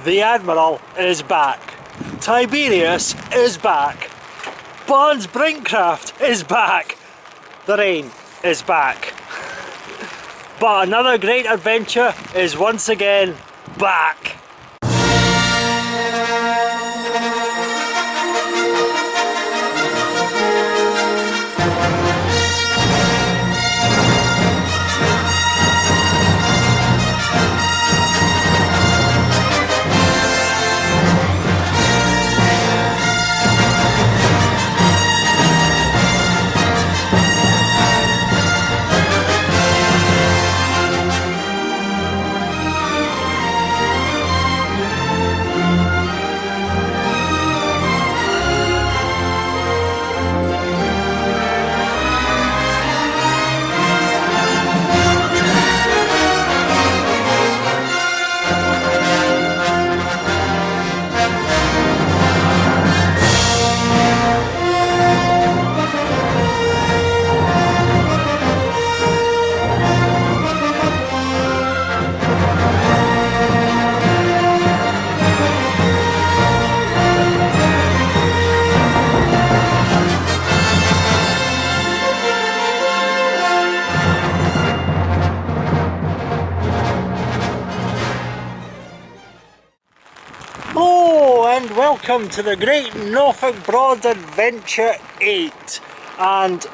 The Admiral is back. Tiberius is back. Barnes Brinkcraft is back. The rain is back. But another great adventure is once again back. Hello and welcome to the Great Norfolk Broad Adventure 8, and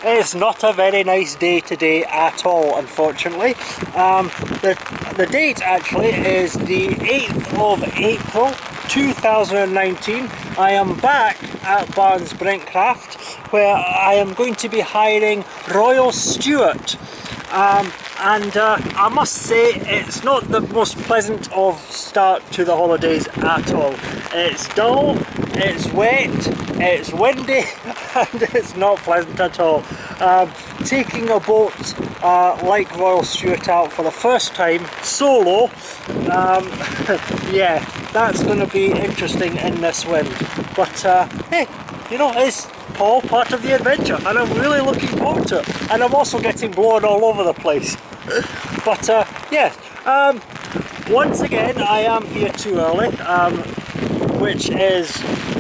it's not a very nice day today at all, unfortunately. The date actually is the 8th of April 2019. I am back at Barnes Brinkcraft, where I am going to be hiring Royal Stuart. I must say it's not the most pleasant of start to the holidays at all. It's dull, it's wet, it's windy, and it's not pleasant at all. Taking a boat like Royal Stuart out for the first time solo, yeah, that's going to be interesting in this wind. But hey, you know, it's all part of the adventure, and I'm really looking forward to it. And I'm also getting blown all over the place. But yeah, once again I am here too early, which is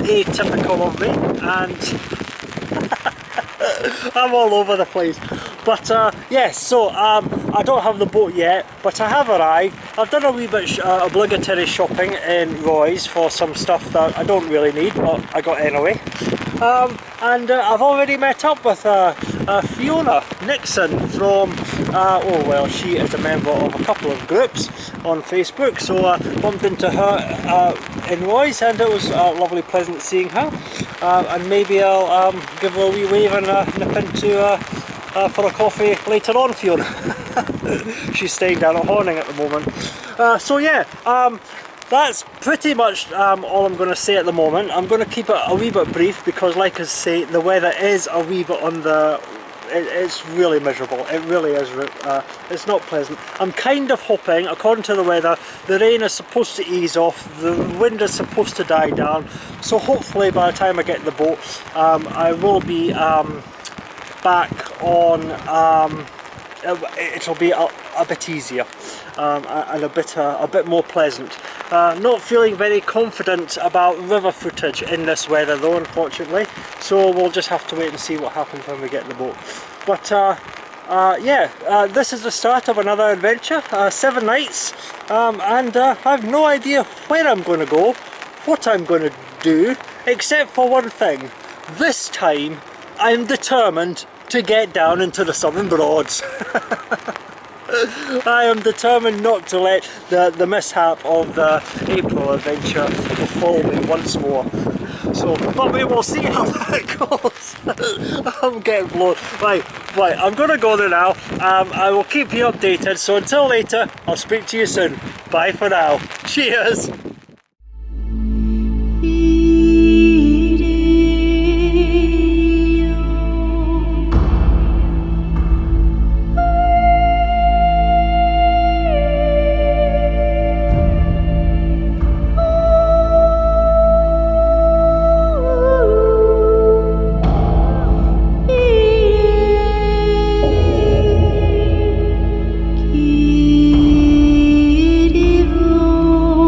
atypical of me, and I'm all over the place. But yes, so I don't have the boat yet, but I have arrived. I've done a wee bit obligatory shopping in Roy's for some stuff that I don't really need, but I got anyway. And I've already met up with Fiona Nixon from, oh well, she is a member of a couple of groups on Facebook, so I bumped into her in Roy's, and it was lovely, pleasant seeing her. And maybe I'll give her a wee wave and nip into for a coffee later on, Fiona. She's staying down at Horning at the moment. So yeah, that's pretty much all I'm going to say at the moment. I'm going to keep it a wee bit brief because, like I say, the weather is a wee bit on the... It's really miserable. It really is. It's not pleasant. I'm kind of hoping, according to the weather, the rain is supposed to ease off, the wind is supposed to die down, so hopefully by the time I get the boat, I will be back on, it'll be a bit easier and a bit more pleasant. Not feeling very confident about river footage in this weather though, unfortunately, so we'll just have to wait and see what happens when we get the boat. But yeah, this is the start of another adventure, 7 nights, and I have no idea where I'm going to go, what I'm going to do, except for one thing. This time I'm determined to get down into the Southern Broads. I am determined not to let the mishap of the April adventure befall me once more. So, but we will see how that goes. I'm getting blown. Right, I'm going to go there now. I will keep you updated, so until later, I'll speak to you soon. Bye for now. Cheers! Beautiful.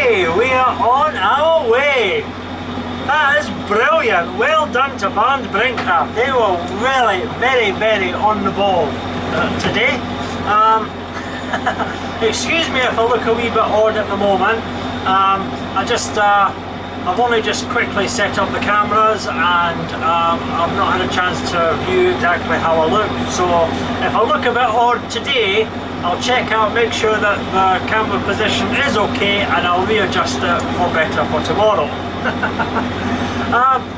Okay, we are on our way. That is brilliant. Well done to Barnes Brinkcraft. They were really very on the ball today. Excuse me if I look a wee bit odd at the moment. I've only just quickly set up the cameras, and I've not had a chance to view exactly how I look. So if I look a bit odd today, I'll check out, make sure that the camera position is okay, and I'll readjust it for better for tomorrow.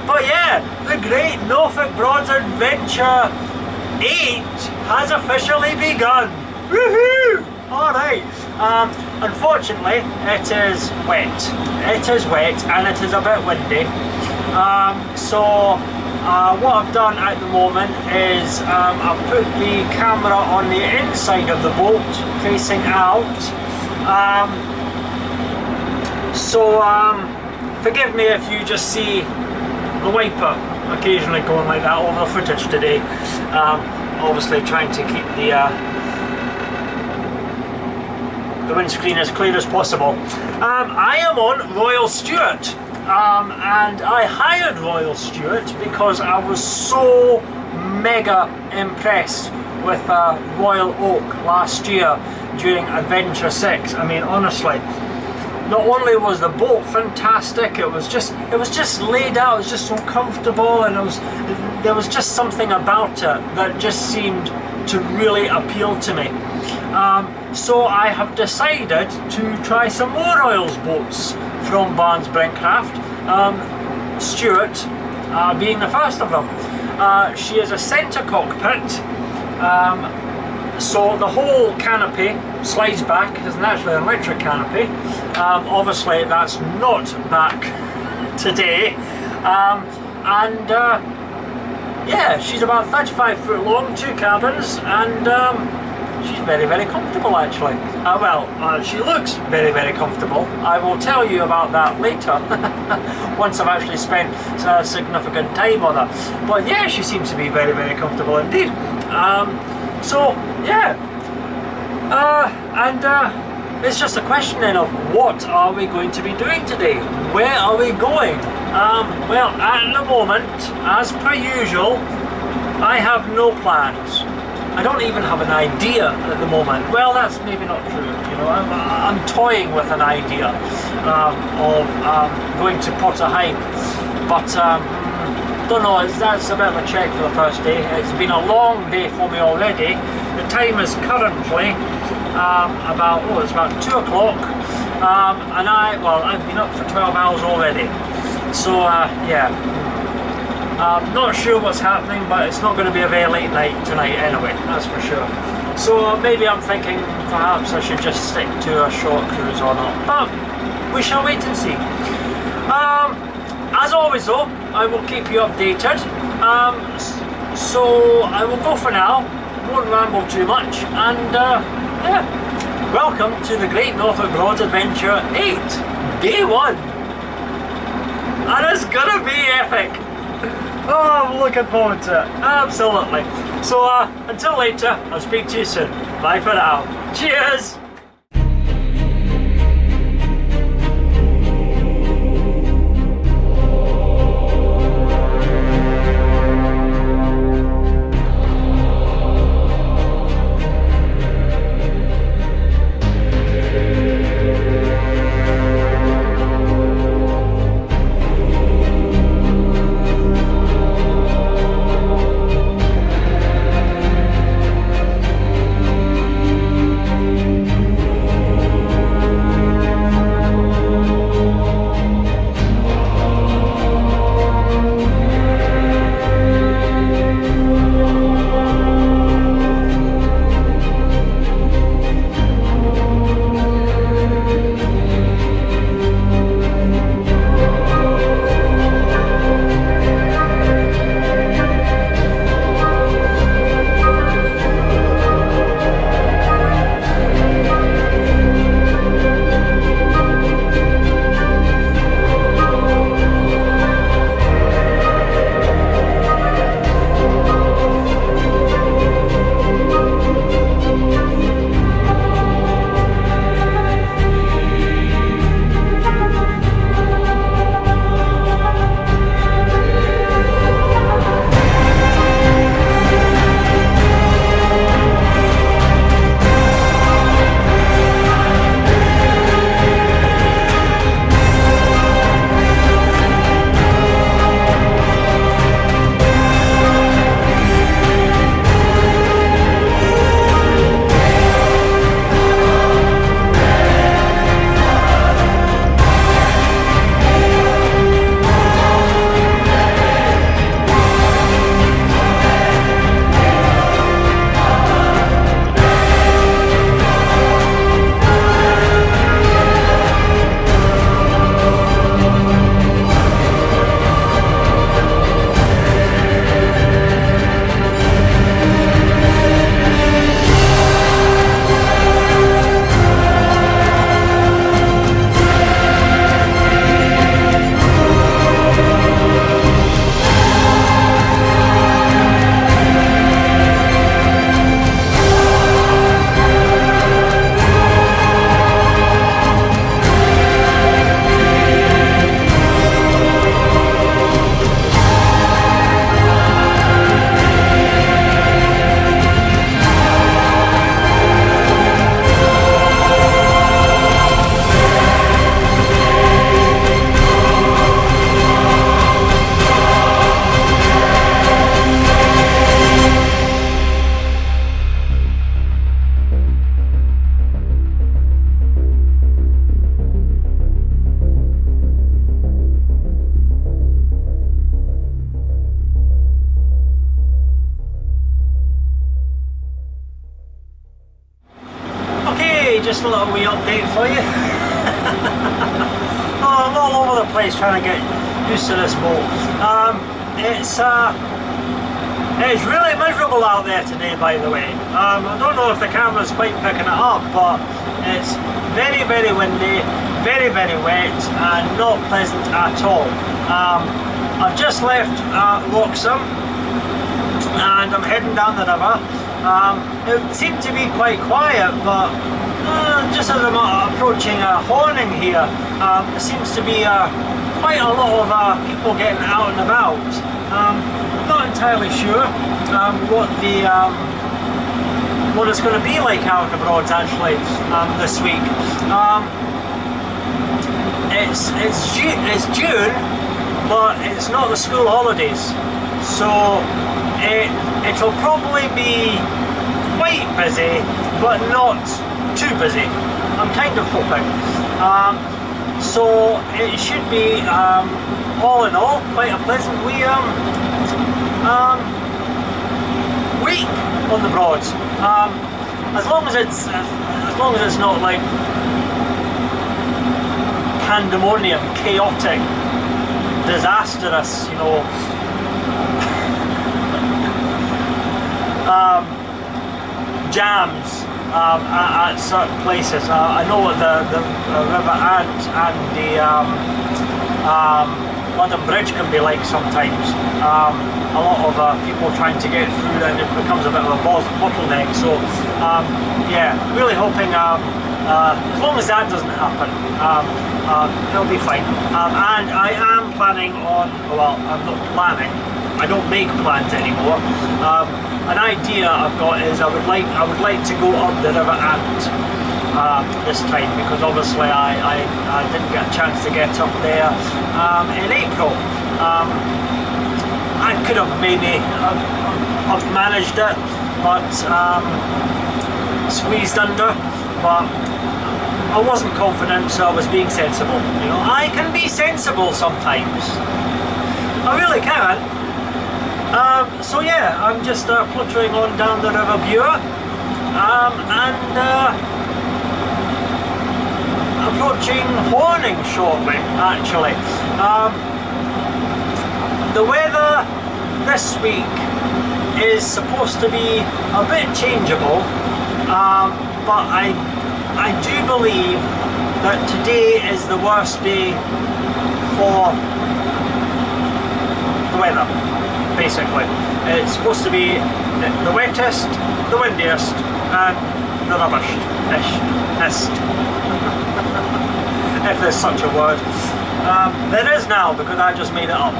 But yeah, the Great Norfolk Broads Adventure 8 has officially begun. Woohoo! Alright, unfortunately it is wet. It is wet and it is a bit windy. What I've done at the moment is I've put the camera on the inside of the boat facing out. Forgive me if you just see the wiper occasionally going like that over the footage today. Obviously trying to keep the windscreen as clear as possible. I am on Royal Stuart, and I hired Royal Stuart because I was so mega impressed with Royal Oak last year during Adventure 6. I mean, honestly, not only was the boat fantastic, it was just laid out, it was just so comfortable, and there was just something about it that just seemed to really appeal to me. So I have decided to try some more Royals boats from Barnes Brinkcraft, Stuart being the first of them. She is a centre cockpit, so the whole canopy slides back. It's actually an electric canopy. Obviously that's not back today. Yeah, she's about 35 foot long, 2 cabins, and she's very comfortable actually. She looks very comfortable. I will tell you about that later once I've actually spent significant time on her. But yeah, she seems to be very comfortable indeed. It's just a question then of what are we going to be doing today? Where are we going? Well, at the moment, as per usual, I have no plans. I don't even have an idea at the moment. Well, that's maybe not true. You know, I'm toying with an idea of going to Potterheim, but don't know. That's a bit of a check for the first day. It's been a long day for me already. The time is currently it's about 2 o'clock, and I've been up for 12 hours already. So yeah. Not sure what's happening, but it's not going to be a very late night tonight anyway, that's for sure. So maybe I'm thinking perhaps I should just stick to a short cruise or not, but we shall wait and see. As always though, I will keep you updated. So I will go for now, won't ramble too much, and yeah, welcome to the Great Norfolk Broads Adventure 8, Day 1. And it's gonna be epic. Oh, I'm looking forward to it, absolutely. So until later, I'll speak to you soon. Bye for now. Cheers! just a little wee update for you. Oh, I'm all over the place trying to get used to this boat. It's really miserable out there today, by the way. I don't know if the camera's quite picking it up, but it's very, very windy, very, very wet, and not pleasant at all. I've just left Wroxham, and I'm heading down the river. It seemed to be quite quiet, but just as I'm approaching Horning here, there seems to be quite a lot of people getting out and about. Not entirely sure what it's going to be like out in the Broads actually this week. It's June, but it's not the school holidays, so it'll probably be quite busy, but not too busy. I'm kind of hoping. So it should be, all in all, quite a pleasant week on the Broads. As long as it's not like pandemonium, chaotic, disastrous, you know. Jams at certain places. I know the River Ant and the London Bridge can be like sometimes. A lot of people trying to get through, and it becomes a bit of a bottleneck. So yeah, really hoping as long as that doesn't happen, it'll be fine. And I am planning on, well, I'm not planning, I don't make plans anymore. An idea I've got is I would like to go up the River Ant this time, because obviously I didn't get a chance to get up there in April. I could have maybe have managed it, but squeezed under, but I wasn't confident, so I was being sensible. You know, I can be sensible sometimes. I really can. So yeah, I'm just fluttering on down the River Bure, and approaching Horning shortly, actually. The weather this week is supposed to be a bit changeable, but I do believe that today is the worst day for the weather, basically. It's supposed to be the wettest, the windiest, and the rubbishest. If there's such a word. There is now, because I just made it up.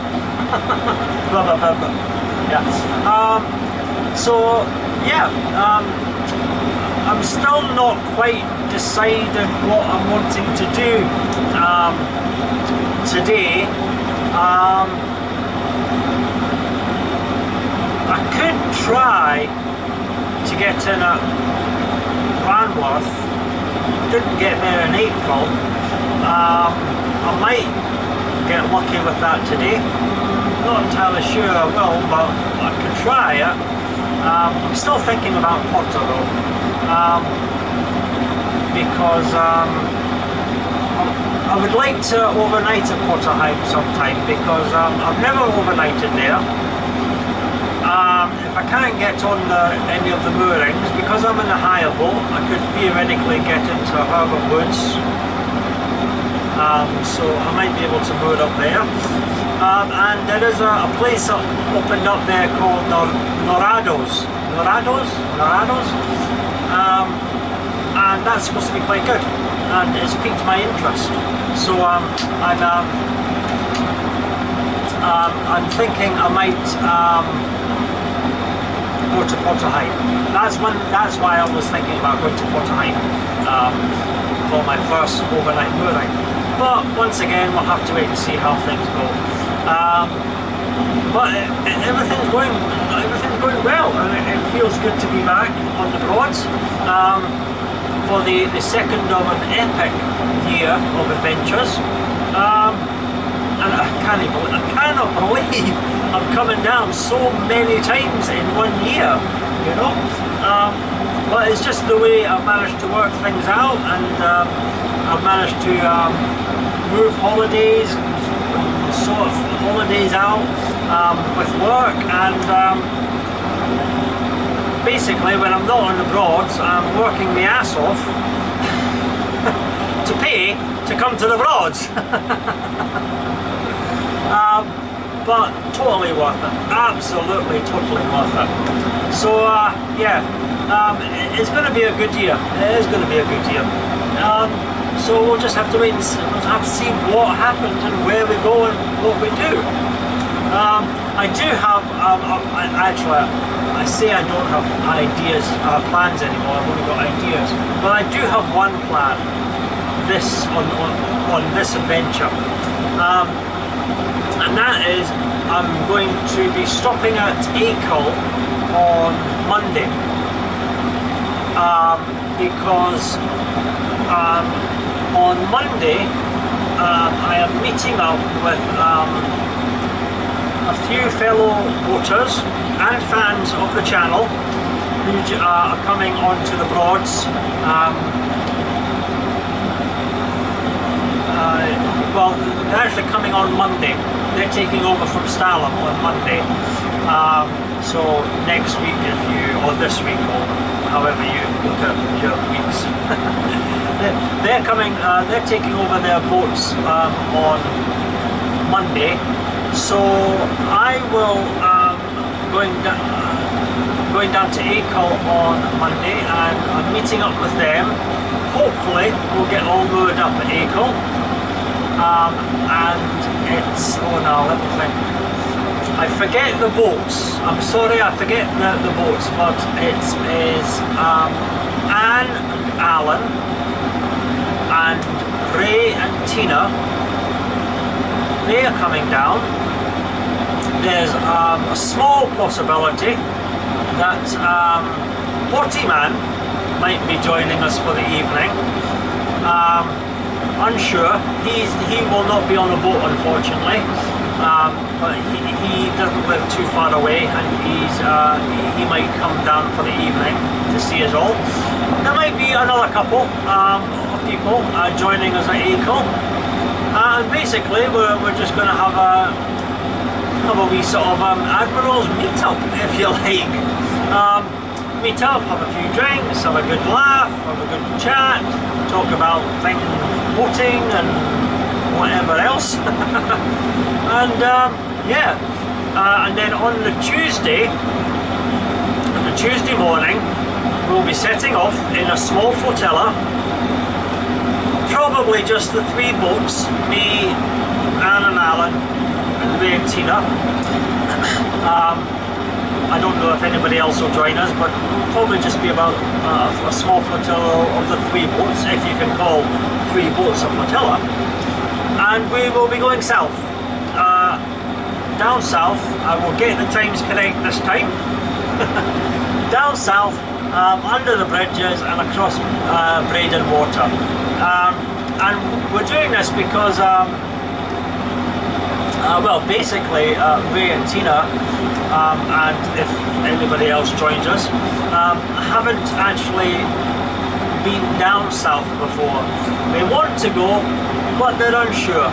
Yeah. So yeah, I'm still not quite decided what I'm wanting to do today. I could try to get in at Ranworth. Didn't get there in April. I might get lucky with that today. Not entirely sure I will, but I could try it. I'm still thinking about Porter though, because I would like to overnight at Porterheim sometime, because I've never overnighted there. If I can't get on any of the moorings, because I'm in a higher boat, I could theoretically get into Harbour Woods. So I might be able to moor up there. And there is a place opened up there called Norados. And that's supposed to be quite good, and it's piqued my interest. So I'm thinking I might go to Porterheim. That's why I was thinking about going to Porterheim for my first overnight mooring. But once again, we'll have to wait and see how things go. But everything's going well, and it feels good to be back on the Broads for the second of an epic year of adventures. And I cannot believe I'm coming down so many times in 1 year, you know. but it's just the way I've managed to work things out, and I've managed to move holidays, sort of holidays out with work, and basically when I'm not on the Broads, I'm working my ass off to pay to come to the Broads. But totally worth it, absolutely totally worth it. So yeah, it's going to be a good year. It is going to be a good year. So we'll just have to wait and see, we'll have to see what happens and where we go and what we do. I do have, actually, I say I don't have ideas, plans anymore. I've only got ideas, but I do have one plan. This on this adventure. And that is, I'm going to be stopping at Achill on Monday, because on Monday I am meeting up with a few fellow boaters and fans of the channel who are coming onto the Broads. Well, they're actually coming on Monday. They're taking over from Stalin on Monday. So next week, or this week, or however you look at your weeks, they're coming. They're taking over their boats on Monday. So I will going down to Achill on Monday, and I'm meeting up with them. Hopefully, we'll get all moored up at Achill. And it's, oh no, let me think. I forget the boats. I'm sorry, I forget the boats, but it is Anne and Alan and Ray and Tina. They are coming down. There's a small possibility that Portyman might be joining us for the evening. Unsure. He will not be on a boat, unfortunately, but he doesn't live too far away, and he might come down for the evening to see us all. There might be another couple of people joining us at Achill, and basically we're just going to have a wee sort of Admiral's meet-up, if you like. Meet up, have a few drinks, have a good laugh, have a good chat, talk about things, boating and whatever else. And yeah, and then on the Tuesday morning, we'll be setting off in a small flotilla, probably just the three boats, me, Anne and Alan, and Ray and Tina. I don't know if anybody else will join us, but we'll probably just be about a small flotilla of the three boats, if you can call three boats a flotilla. And we will be going south. Down south, I will get the times correct this time. Down south, under the bridges and across Braden Water. And we're doing this because, well, basically, Ray and Tina, and if anybody else joins us, haven't actually been down south before. They want to go, but they're unsure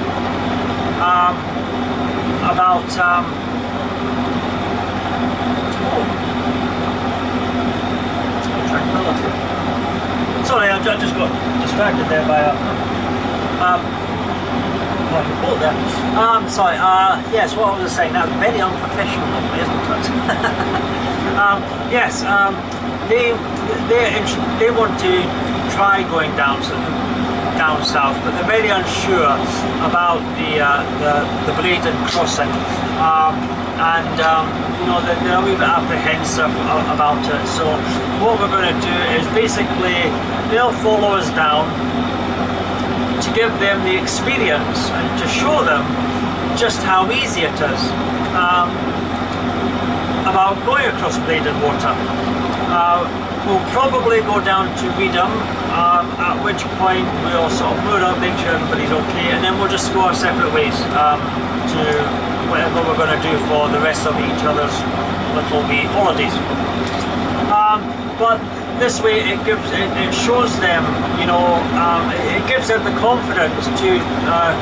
about tranquility. Sorry, I just got distracted there by boat there. Sorry, yes, what I was saying, that's very unprofessional of me, isn't it? Yes, they want to try going down south, but they're very unsure about the Braden crossing, and you know, they're a wee bit apprehensive about it. So what we're going to do is basically they'll follow us down to give them the experience and to show them just how easy it is about going across Braden Water. We'll probably go down to VIII, at which point we'll sort of moor up, make sure everybody's okay, and then we'll just go our separate ways to whatever we're going to do for the rest of each other's little wee holidays. But this way it shows them, you know, it gives them the confidence to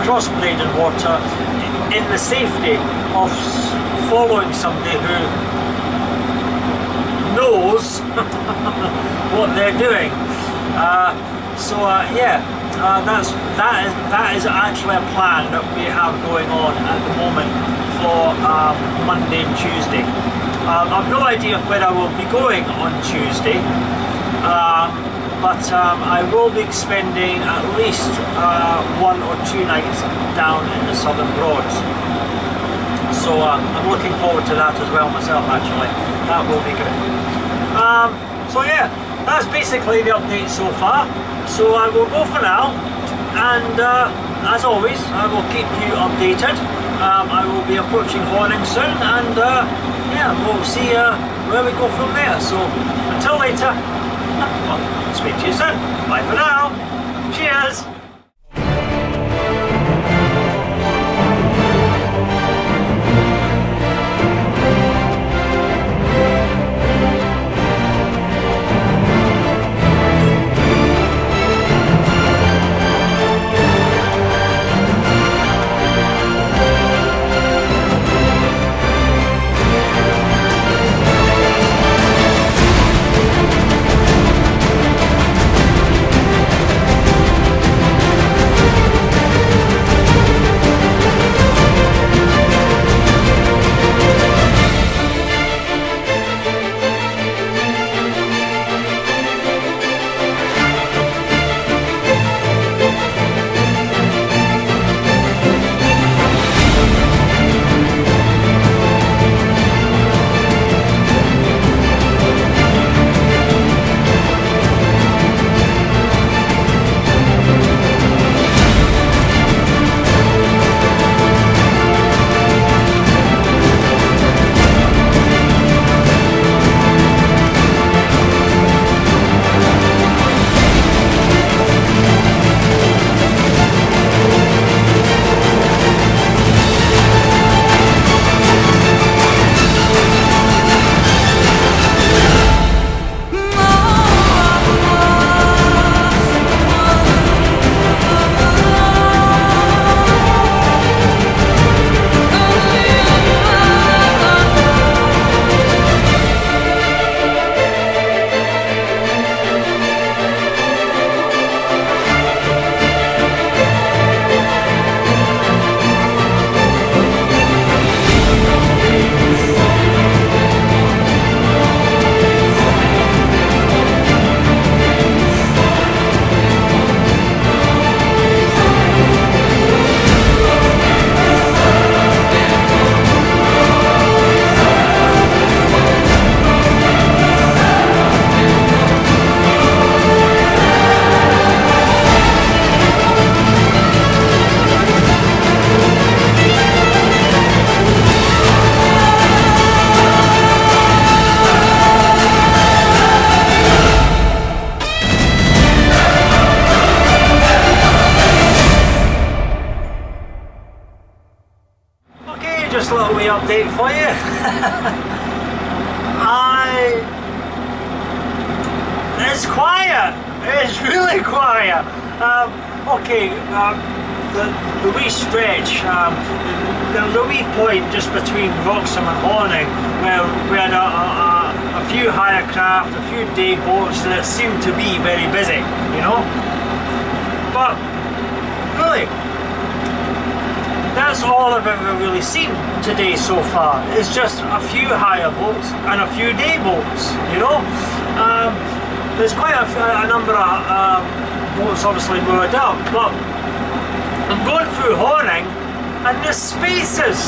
crossblade in water in the safety of following somebody who knows what they're doing. Yeah, that is actually a plan that we have going on at the moment for Monday and Tuesday. I've no idea where I will be going on Tuesday, but I will be spending at least 1 or 2 nights down in the Southern Broads. So I'm looking forward to that as well myself, actually. That will be good. So yeah, that's basically the update so far. So I will go for now, and as always, I will keep you updated. I will be approaching Horning soon, and yeah, we'll see where we go from there. So until later, well, speak to you soon. Bye for now. Cheers. Just a little wee update for you. It's quiet. It's really quiet. Okay, the wee stretch. There was a wee point just between Wroxham and Horning where we had a few hire craft, a few day boats that seemed to be very busy, you know. But really, that's all I've ever really seen today so far. It's just a few hire boats and a few day boats, you know. There's quite a number of boats obviously moored up, but I'm going through Horning and there's spaces,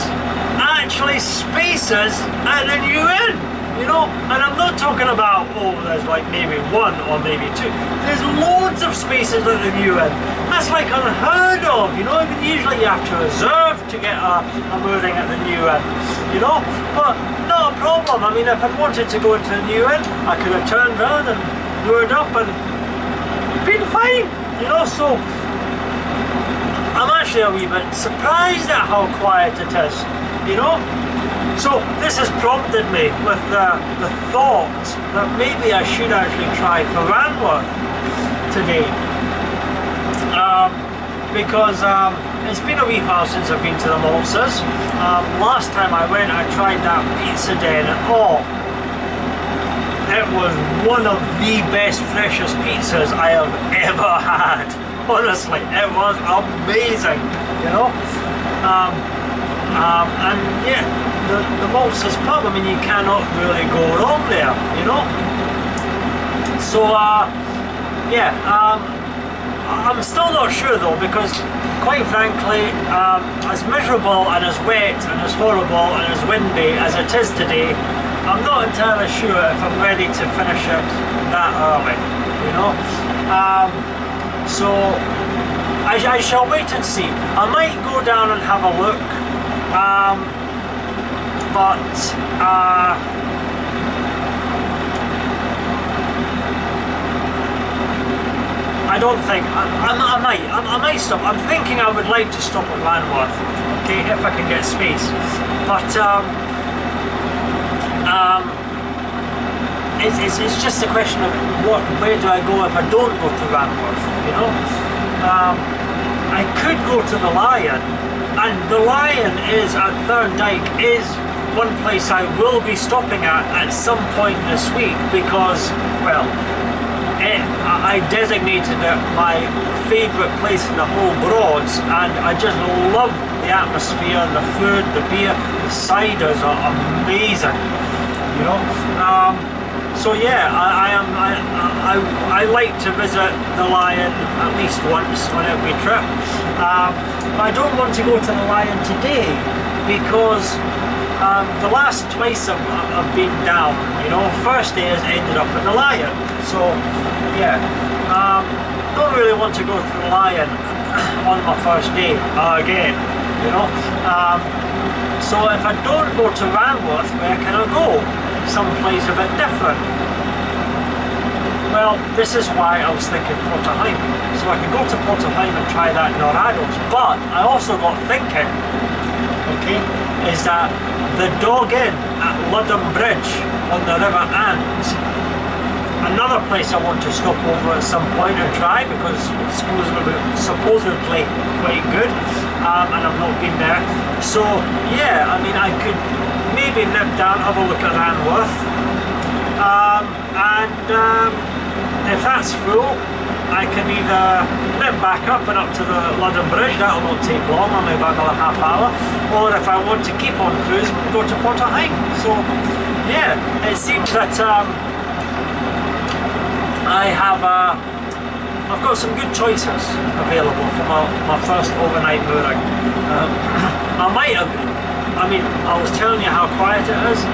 actually spaces at the new inn, you know. And I'm not talking about, oh, there's like maybe 1 or maybe 2. There's loads of spaces at the new inn. That's like unheard of, you know. I mean, usually you have to reserve to get a mooring at the new inn, you know. But not a problem. I mean, if I wanted to go into the new inn, I could have turned around and moored up and been fine, you know. So I'm actually a wee bit surprised at how quiet it is, you know. So this has prompted me with the thought that maybe I should actually try for Ranworth today, because it's been a wee while since I've been to the Maltsters. Last time I went, I tried that pizza den, and oh, it was one of the best, freshest pizzas I have ever had. Honestly, it was amazing, you know. And yeah, the Maltsters pub, I mean, you cannot really go wrong there, you know. So yeah, I'm still not sure though, because quite frankly, as miserable and as wet and as horrible and as windy as it is today, I'm not entirely sure if I'm ready to finish it that early, you know. So I shall wait and see. I might go down and have a look, but I don't think I might stop. I'm thinking I would like to stop at Ranworth, okay, if I can get space. But it's just a question of where do I go if I don't go to Ranworth, you know. I could go to the Lion, and the Lion is at Thorndyke, is one place I will be stopping at some point this week, because, well, I designated it my favourite place in the whole Broads, and I just love the atmosphere, the food, the beer, the ciders are amazing, you know. So yeah, I like to visit the Lion at least once on every trip. I don't want to go to the Lion today, because the last twice I've been down, you know, first day has ended up at the Lion. So yeah, don't really want to go to the Lion on my first day again, you know. So if I don't go to Ranworth, where can I go? Someplace a bit different. Well, this is why I was thinking Porterheim. So I could go to Porterheim and try that Norados. But I also got thinking, okay, is that the Dog Inn at Ludham Bridge on the River Ant, another place I want to stop over at some point and try, because it's supposedly quite good, and I've not been there. So yeah, I mean, I could maybe nip down, have a look at Ranworth, and if that's full, I can either nip back up and up to the London Bridge, that'll not take long, only about another half hour, or if I want to keep on cruising, go to Porterheim. So yeah, it seems that I've got some good choices available for my first overnight mooring. I mean, I was telling you how quiet it is.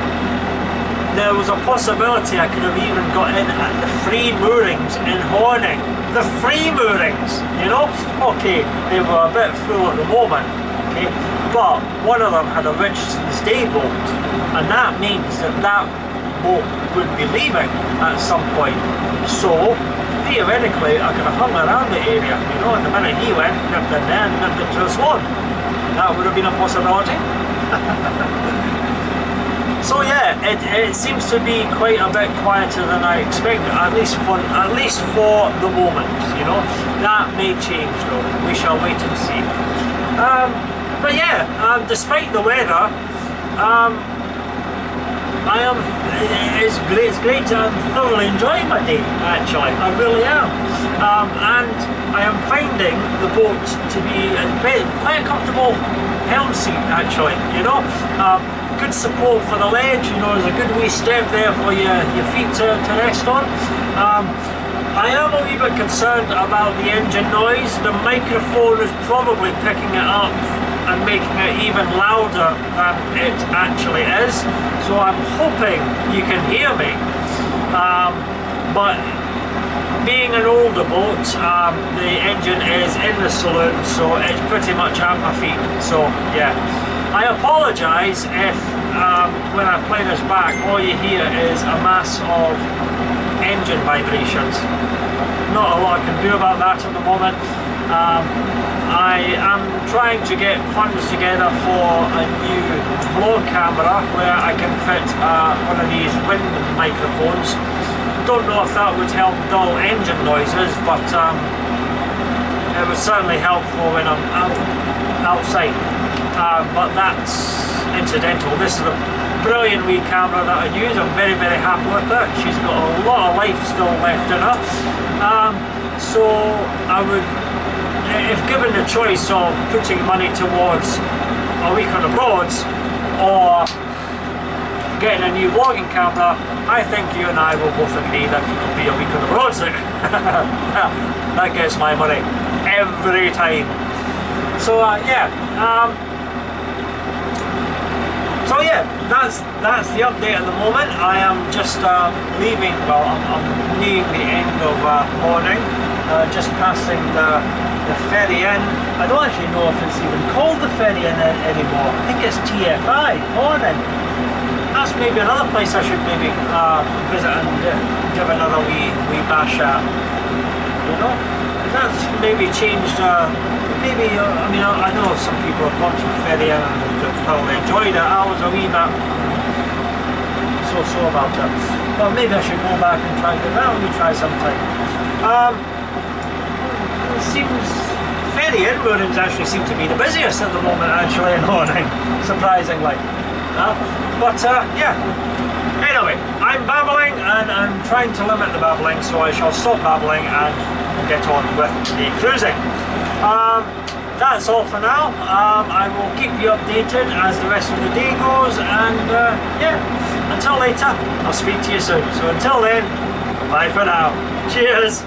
There was a possibility I could have even got in at the free moorings in Horning. The free moorings, you know? Okay, they were a bit full at the moment, okay? But one of them had a Richardson's Day boat, and that means that boat would be leaving at some point. So, theoretically, I could have hung around the area, you know, and the minute he went, nipped in there and nipped into a Swan. That would have been a possibility. So yeah, it seems to be quite a bit quieter than I expected, at least for the moment, you know. That may change though, we shall wait and see. But yeah, despite the weather, it's great, I'm thoroughly enjoying my day, actually, I really am. And I am finding the boat to be quite a comfortable helm seat, actually, you know. Good support for the ledge, you know, there's a good wee step there for your feet to rest on. I am a wee bit concerned about the engine noise. The microphone is probably picking it up and making it even louder than it actually is, so I'm hoping you can hear me. But being an older boat, the engine is in the saloon, so it's pretty much at my feet. So yeah, I apologise if when I play this back all you hear is a mass of engine vibrations. Not a lot I can do about that at the moment. I am trying to get funds together for a new vlog camera where I can fit one of these wind microphones. Don't know if that would help dull engine noises, but it was certainly helpful when I'm outside. But that's incidental. This is a brilliant wee camera that I use. I'm very, very happy with it. She's got a lot of life still left in her. So I would, if given the choice of putting money towards a week on the broads or getting a new vlogging camera, I think you and I will both agree that it will be a week on the broads. That gets my money every time. So yeah. So yeah, that's the update at the moment. I am just leaving, well, I'm nearing the end of morning, just passing the ferry in. I don't actually know if it's even called the ferry in anymore. I think it's TFI, morning. That's maybe another place I should maybe visit and give another wee bash at. You know, that's maybe changed. Maybe I mean I know some people have gone to the ferry and thoroughly enjoyed it. I was a wee bit so about it. But maybe I should go back and try it. Let me try sometime. It seems ferry inboundings actually seem to be the busiest at the moment actually in the morning, surprisingly. But yeah, anyway, I'm babbling and I'm trying to limit the babbling, so I shall stop babbling and get on with the cruising. That's all for now. I will keep you updated as the rest of the day goes, and yeah, until later, I'll speak to you soon. So until then, bye for now. Cheers!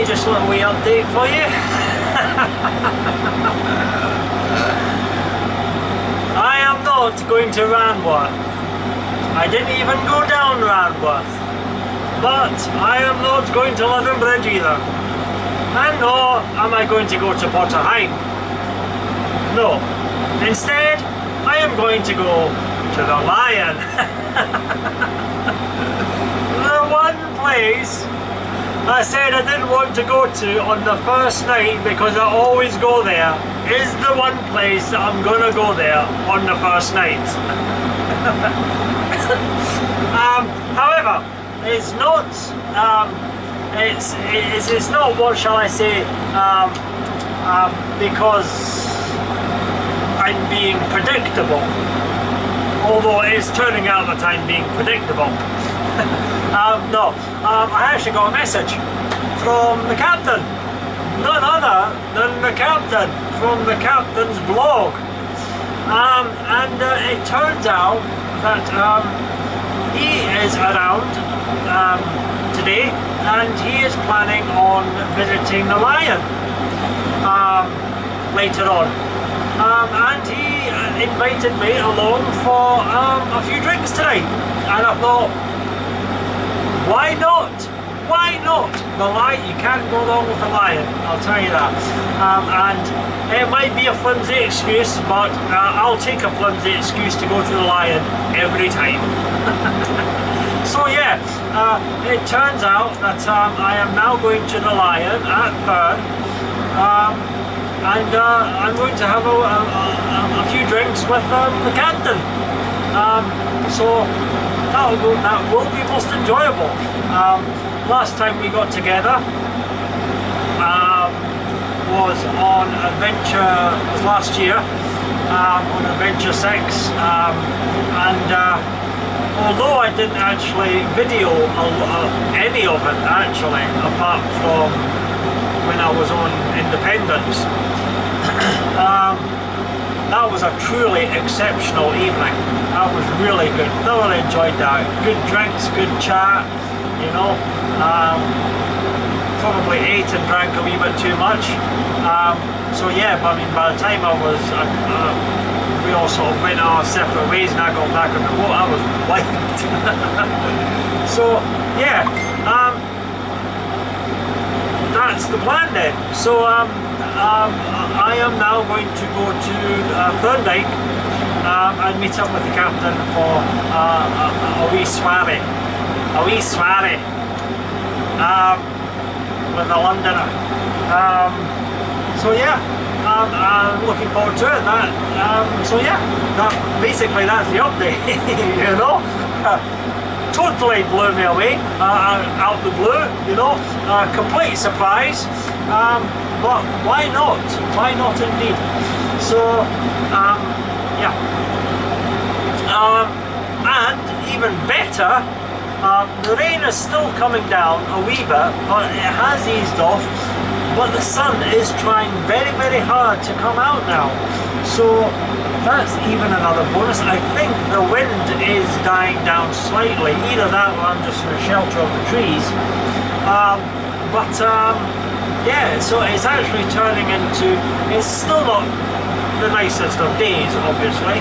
Just a little wee update for you. I am not going to Ranworth. I didn't even go down Ranworth. But I am not going to London Bridge either. And nor am I going to go to Potterheim. No. Instead, I am going to go to the Lion. The one place I said I didn't want to go to on the first night because I always go there is the one place that I'm going to go there on the first night. However, it's not it's not, what shall I say, because I'm being predictable, although it's turning out that I'm being predictable. No, I actually got a message from the captain, none other than the captain, from the captain's blog, and it turns out that he is around today, and he is planning on visiting the Lion later on, and he invited me along for a few drinks tonight, and I thought, why not? Why not? The Lion, you can't go wrong with the Lion, I'll tell you that. And it might be a flimsy excuse, but I'll take a flimsy excuse to go to the Lion every time. So yeah, it turns out that I am now going to the Lion at VIII, and I'm going to have a few drinks with the captain. So that will be most enjoyable. Last time we got together was on last year, on Adventure 6, and although I didn't actually video any of it actually, apart from when I was on Independence, that was a truly exceptional evening. That was really good. Thoroughly enjoyed that. Good drinks, good chat, you know. Probably ate and drank a wee bit too much. So yeah, but I mean, by the time we all sort of went our separate ways and I got back on the boat, I was wiped. So yeah, that's the plan then. So I am now going to go to Thorndyke and meet up with the captain for a wee soiree. A wee soiree with a Londoner. So yeah, I'm looking forward to it. So yeah, basically that's the update. You know, totally blew me away out the blue. You know, complete surprise. But why not? Why not indeed? So yeah, and even better, the rain is still coming down a wee bit, but it has eased off. But the sun is trying very, very hard to come out now. So that's even another bonus. I think the wind is dying down slightly. Either that or I'm just in the shelter of the trees. Yeah, so it's actually turning into, it's still not the nicest of days, obviously,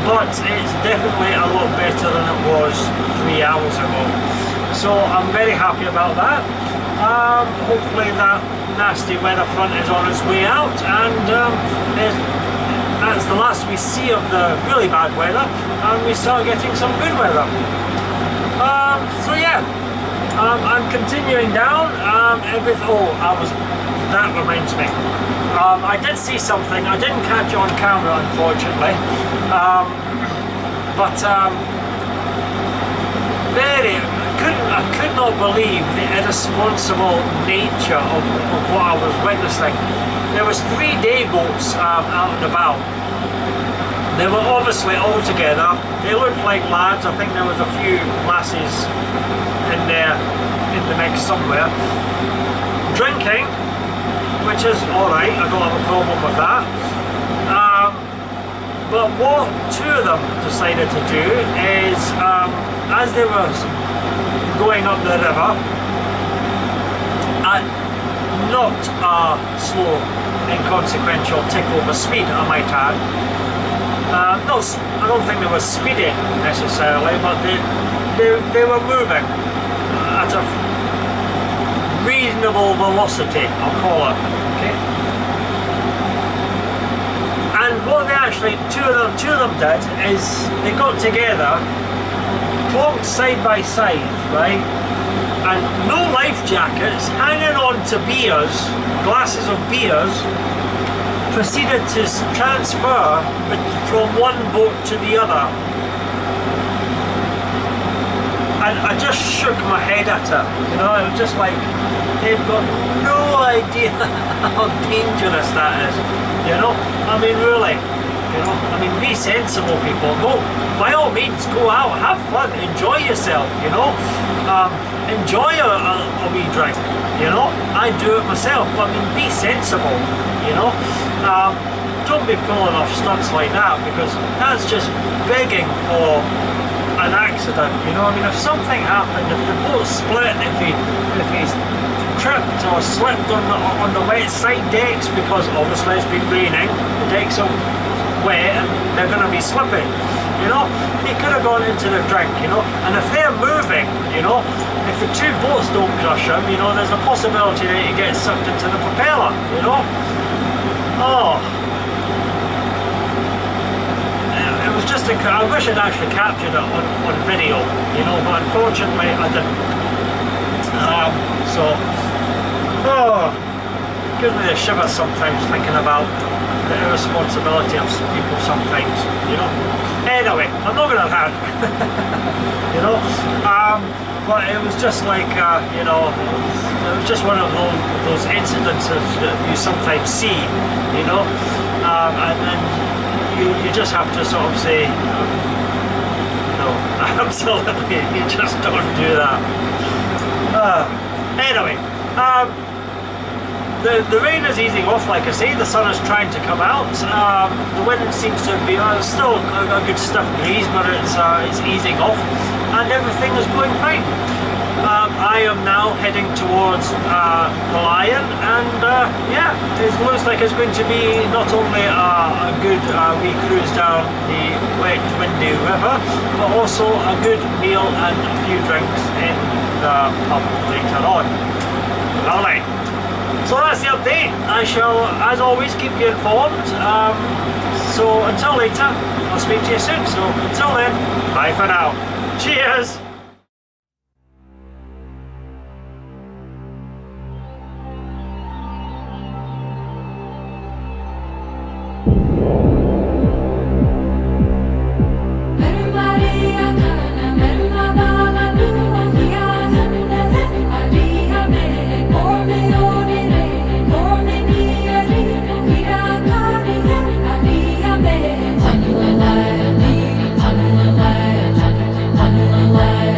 but it's definitely a lot better than it was 3 hours ago. So I'm very happy about that. Hopefully that nasty weather front is on its way out, and that's the last we see of the really bad weather, and we start getting some good weather. So yeah, I'm continuing down. That reminds me. I did see something. I didn't catch it on camera, unfortunately. I could not believe the irresponsible nature of what I was witnessing. There was 3 day boats out and about. They were obviously all together. They looked like lads. I think there was a few lasses in there in the mix somewhere. Drinking, which is alright, I don't have a problem with that. But what 2 of them decided to do is, as they were going up the river, at not a slow, inconsequential tick over speed, I might add. I don't think they were speeding necessarily, but they were moving at a reasonable velocity, I'll call it. Okay. And what they actually, two of them did is they got together, clonked side by side, right? And no life jackets, hanging on to beers, glasses of beers, proceeded to transfer from one boat to the other. And I just shook my head at it, you know, it was just like, they've got no idea how dangerous that is, you know, I mean really, you know, I mean be sensible people, go, by all means go out, have fun, enjoy yourself, you know, enjoy a wee drink, you know, I do it myself, but I mean be sensible, you know, don't be pulling off stunts like that, because that's just begging for an accident, you know. I mean, if something happened, if the boat split, if he's tripped or slipped on the wet side decks, because obviously it's been raining, the decks are wet and they're going to be slipping, you know, he could have gone into the drink, you know. And if they're moving, you know, if the two boats don't crush him, you know, there's a possibility that he gets sucked into the propeller, you know. Oh, it was just I wish I'd actually captured it on video, you know, but unfortunately I didn't. So, oh, it gives me the shivers sometimes thinking about the irresponsibility of people sometimes, you know. Anyway, I'm not gonna have you know, but it was just like, you know, it was just one of those incidences that you sometimes see, you know, and then you just have to sort of say, no, absolutely, you just don't do that. Anyway, the rain is easing off, like I say, the sun is trying to come out, the wind seems to be, still a good stiff breeze, but it's easing off, and everything is going fine. I am now heading towards the Lion, and yeah, it looks like it's going to be not only a good wee cruise down the wet, windy river, but also a good meal and a few drinks in the pub later on. Lovely. So that's the update. I shall, as always, keep you informed. So until later, I'll speak to you soon. So until then, bye for now. Cheers! Honey,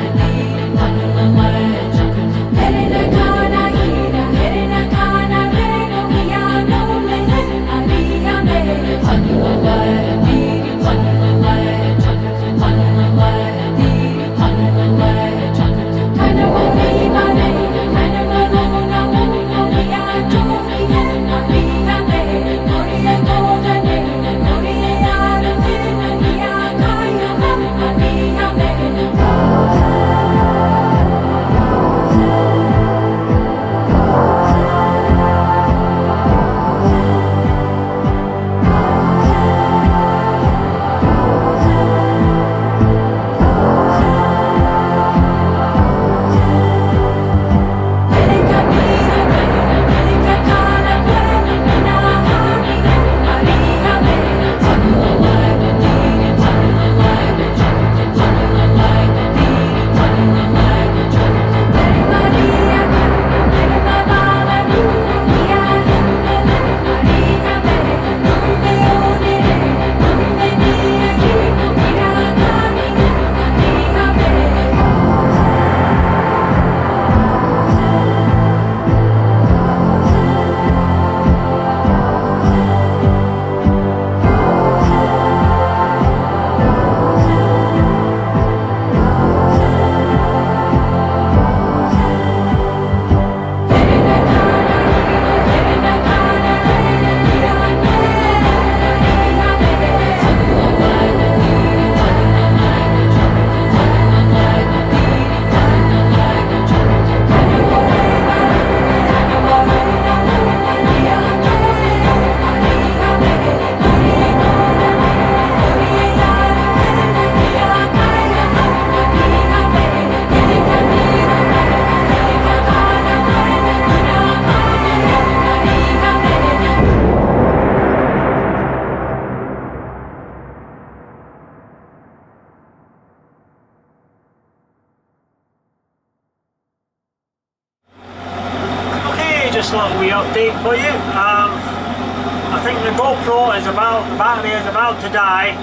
just a little wee update for you. I think the GoPro is about, the battery is about to die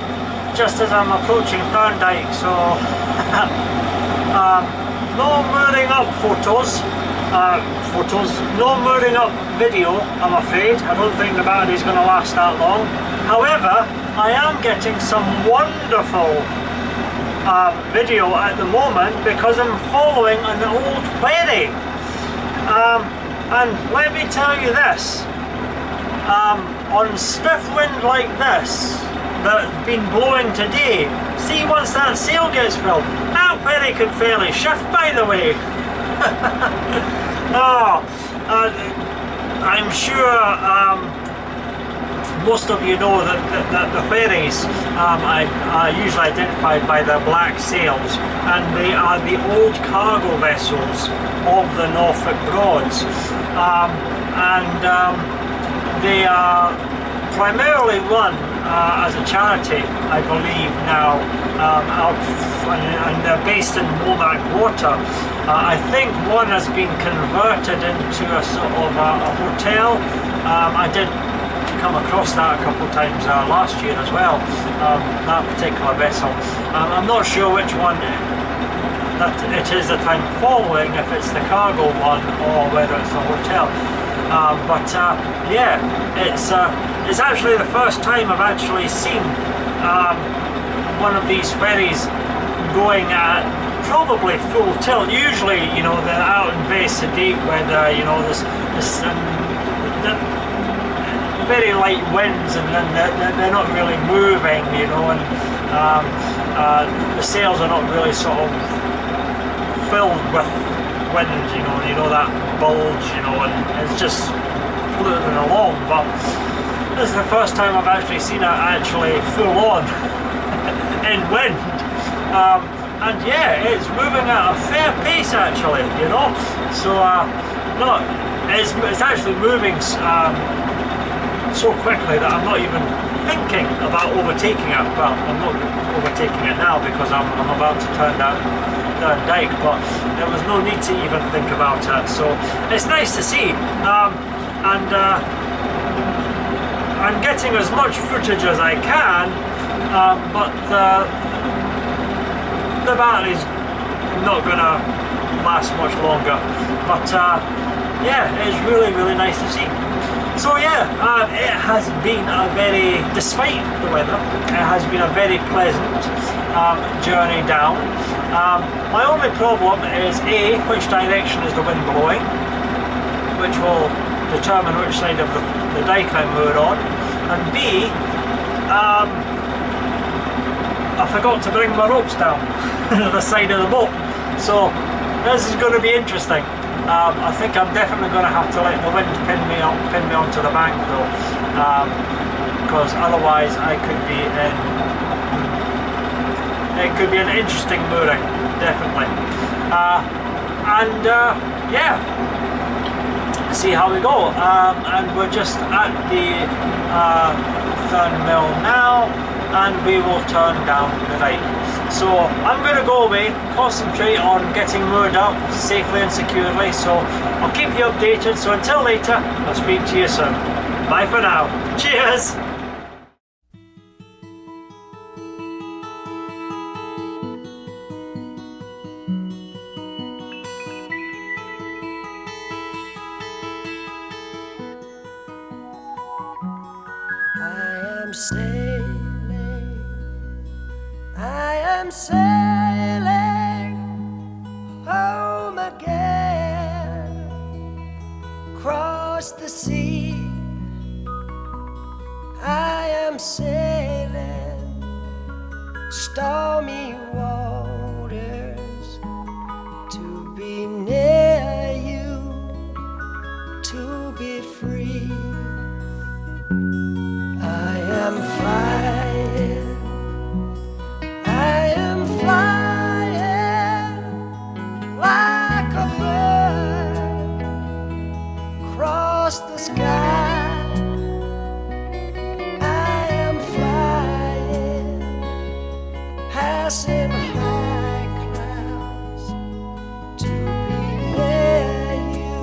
just as I'm approaching Thorndyke, so no mooring up photos, no mooring up video, I'm afraid. I don't think the battery's going to last that long. However, I am getting some wonderful video at the moment because I'm following an old wherry. And let me tell you this, on stiff wind like this that's been blowing today, see, once that sail gets filled, that wherry can fairly shift, by the way. I'm sure most of you know that the wherries are usually identified by their black sails, and they are the old cargo vessels of the Norfolk Broads, they are primarily run as a charity, I believe now, and they're based in Womack Water. I think one has been converted into a sort of a hotel. I did come across that a couple of times last year as well, that particular vessel. I'm not sure which one that it is that I'm following, if it's the cargo one or whether it's the hotel. Yeah, it's actually the first time I've actually seen one of these ferries going at probably full tilt. Usually, you know, they're out in very sedate weather, you know, this very light winds, and then they're not really moving, you know, and the sails are not really sort of filled with wind, you know that bulge, you know, and it's just floating along. But this is the first time I've actually seen it actually full on in wind, and yeah, it's moving at a fair pace actually, you know. So it's actually moving so quickly that I'm not even thinking about overtaking it. Well, I'm not overtaking it now because I'm about to turn down Dyke, but there was no need to even think about it. So it's nice to see, and I'm getting as much footage as I can, but the battery's not gonna last much longer. But yeah, it's really nice to see. So yeah, it has been a very, despite the weather, it has been a very pleasant journey down. My only problem is A, which direction is the wind blowing, which will determine which side of the dike I'm moored on, and B, I forgot to bring my ropes down to the side of the boat, so this is going to be interesting. I think I'm definitely going to have to let the wind pin me onto the bank though, because otherwise I could be in. It could be an interesting mooring, definitely. Yeah, see how we go. And we're just at the Thurn Mill now, and we will turn down the dike. So I'm going to go away, concentrate on getting moored up safely and securely, so I'll keep you updated. So until later, I'll speak to you soon. Bye for now. Cheers! I am sailing home again, across the sea. I am sailing stormy waters to be near you, to be free. I am flying, I am flying like a bird across the sky. I am flying, passing high clouds to be near you,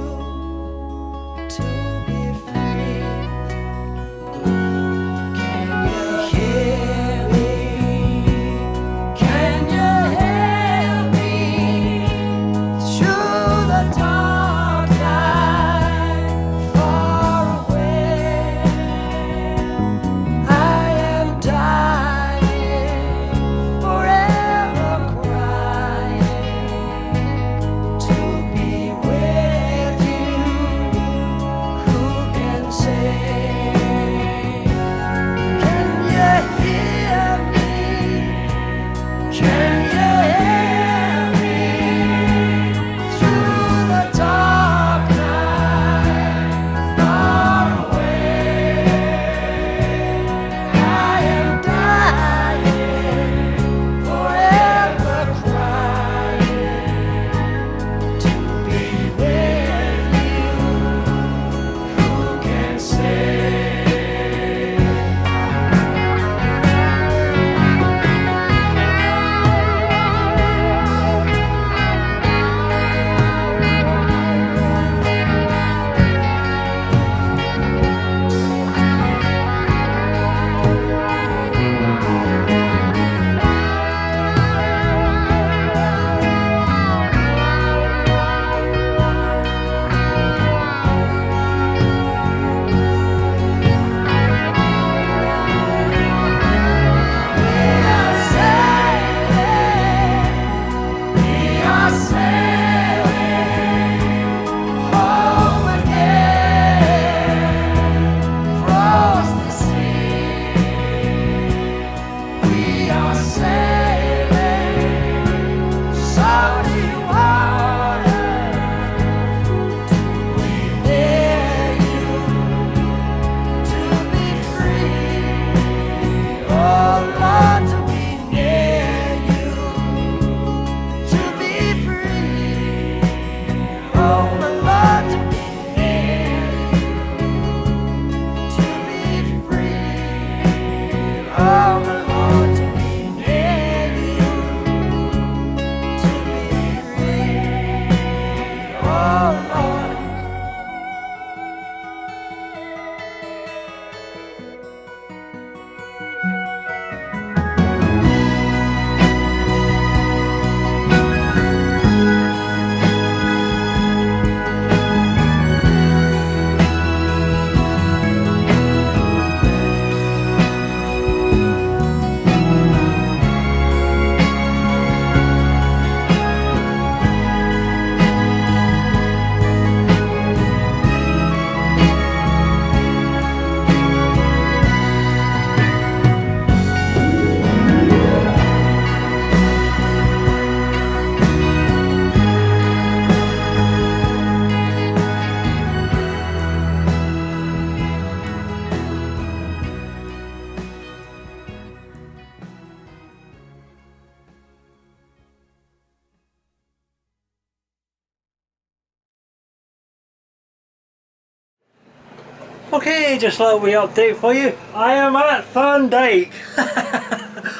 Okay, just a little wee update for you. I am at Thorndyke.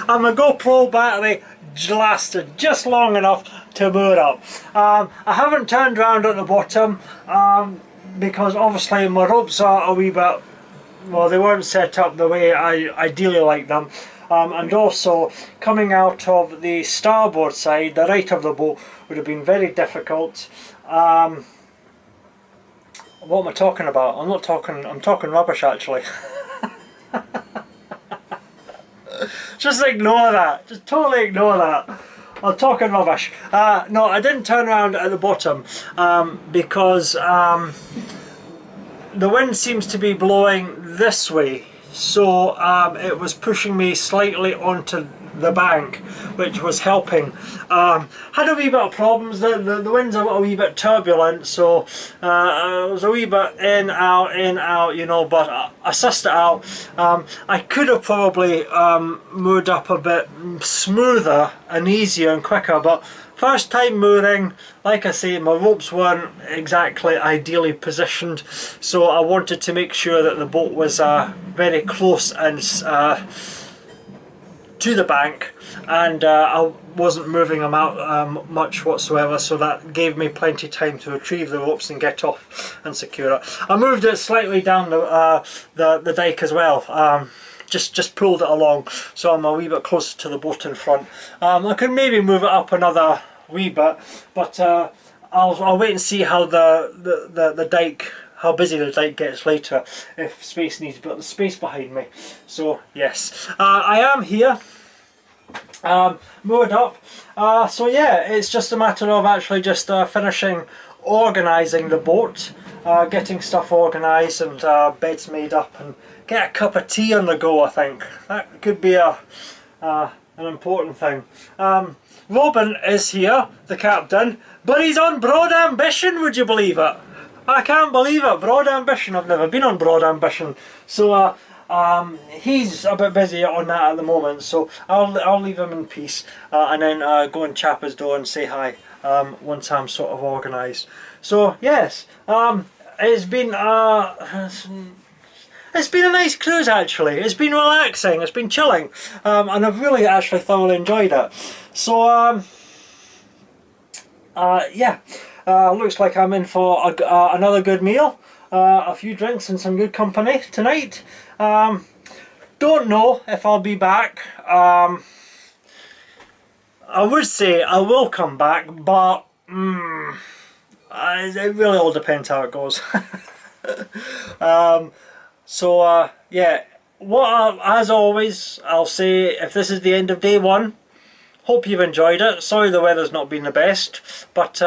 And my GoPro battery lasted just long enough to moor up. I haven't turned around at the bottom because obviously my ropes are a wee bit, well, they weren't set up the way I ideally like them. And also coming out of the starboard side, the right of the boat, would have been very difficult. What am I talking about? I'm talking rubbish actually. Just ignore that. Just totally ignore that. I'm talking rubbish. No, I didn't turn around at the bottom because the wind seems to be blowing this way. So it was pushing me slightly onto the bank, which was helping. Had a wee bit of problems. The wind's a wee bit turbulent, so it was a wee bit in, out, you know, but I sussed it out. I could have probably moored up a bit smoother and easier and quicker, but first time mooring, like I say, my ropes weren't exactly ideally positioned, so I wanted to make sure that the boat was very close and to the bank, and I wasn't moving them out much whatsoever, so that gave me plenty of time to retrieve the ropes and get off and secure it. I moved it slightly down the dike as well. Just pulled it along, so I'm a wee bit closer to the boat in front. I could maybe move it up another wee bit, but I'll wait and see how the dike, how busy the dike gets later, if space needs a bit of space behind me. So yes, I am here, moored up. So yeah, it's just a matter of actually just finishing organising the boat, getting stuff organised and beds made up, and get a cup of tea on the go. I think that could be an important thing. Robin is here, the captain, but he's on Broad Ambition, would you believe it? I can't believe it, Broad Ambition. I've never been on Broad Ambition, so he's a bit busy on that at the moment, so I'll leave him in peace and then go and chap his door and say hi once I'm sort of organised. So yes, it's been a nice cruise actually. It's been relaxing, it's been chilling, and I've really actually thoroughly enjoyed it. So yeah, looks like I'm in for another good meal, a few drinks and some good company tonight. Don't know if I'll be back. I would say I will come back, but it really all depends how it goes. So yeah, as always, I'll say, if this is the end of day one, hope you've enjoyed it. Sorry the weather's not been the best, but